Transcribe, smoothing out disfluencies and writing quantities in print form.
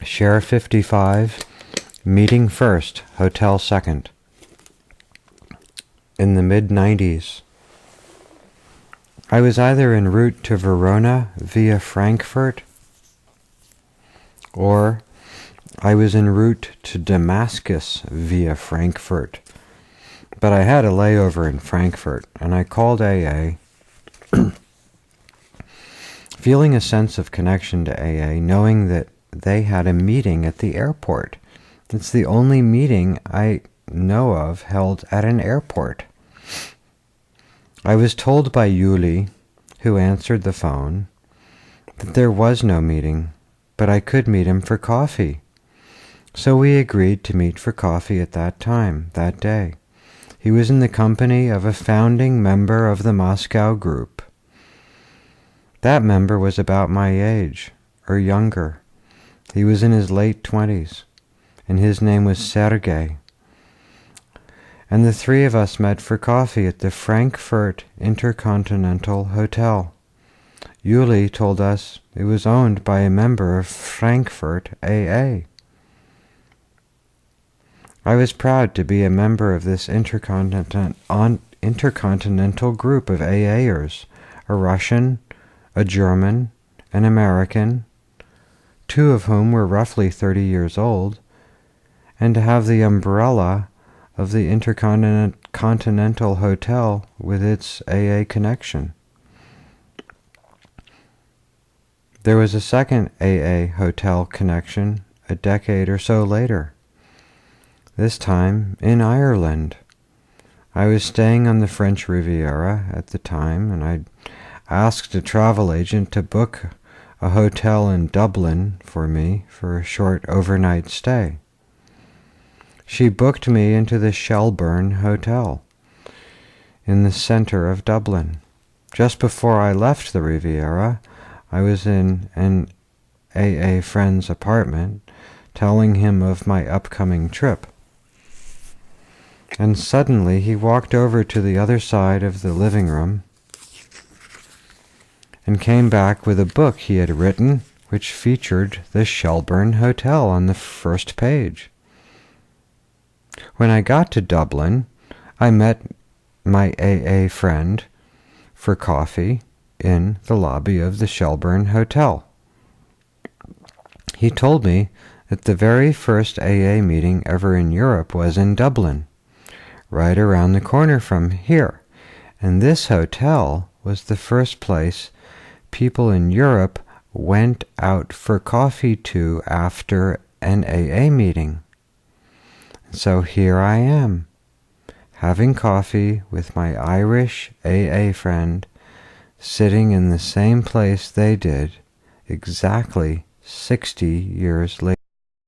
Share 55, meeting first, hotel second. In the mid-90s, I was either en route to Verona via Frankfurt, or I was en route to Damascus via Frankfurt. But I had a layover in Frankfurt, and I called AA, feeling a sense of connection to AA, knowing that they had a meeting at the airport. It's the only meeting I know of held at an airport. I was told by Yuli, who answered the phone, that there was no meeting, but I could meet him for coffee. So we agreed to meet for coffee at that time, that day. He was in the company of a founding member of the Moscow group. That member was about my age, or younger. He was in his late 20s, and his name was Sergei. And the three of us met for coffee at the Frankfurt Intercontinental Hotel. Yuli told us it was owned by a member of Frankfurt AA. I was proud to be a member of this intercontinental group of AAers, a Russian, a German, an American, two of whom were roughly 30 years old, and to have the umbrella of the Intercontinental Hotel with its AA connection. There was a second AA hotel connection a decade or so later, this time in Ireland. I was staying on the French Riviera at the time, and I'd asked a travel agent to book a hotel in Dublin for me for a short overnight stay. She booked me into the Shelburne Hotel in the center of Dublin. Just before I left the Riviera, I was in an AA friend's apartment telling him of my upcoming trip. And suddenly he walked over to the other side of the living room and came back with a book he had written which featured the Shelburne Hotel on the first page. When I got to Dublin, I met my AA friend for coffee in the lobby of the Shelburne Hotel. He told me that the very first AA meeting ever in Europe was in Dublin, right around the corner from here, and this hotel was the first place people in Europe went out for coffee to after an AA meeting. So here I am, having coffee with my Irish AA friend, sitting in the same place they did exactly 60 years later.